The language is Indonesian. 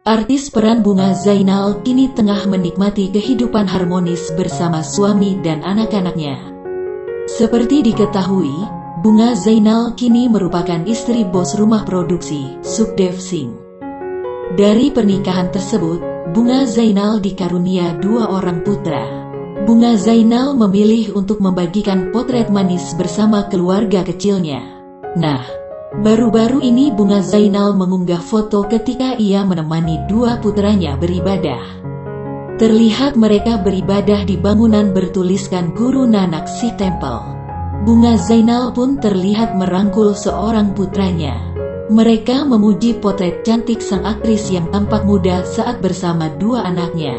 Artis peran Bunga Zainal kini tengah menikmati kehidupan harmonis bersama suami dan anak-anaknya. Seperti diketahui, Bunga Zainal kini merupakan istri bos rumah produksi, Sukdev Singh. Dari pernikahan tersebut, Bunga Zainal dikarunia 2 orang putra. Bunga Zainal memilih untuk membagikan potret manis bersama keluarga kecilnya. Nah, baru-baru ini Bunga Zainal mengunggah foto ketika ia menemani 2 putranya beribadah. Terlihat mereka beribadah di bangunan bertuliskan Guru Nanak Si Temple. Bunga Zainal pun terlihat merangkul seorang putranya. Mereka memuji potret cantik sang aktris yang tampak muda saat bersama 2 anaknya.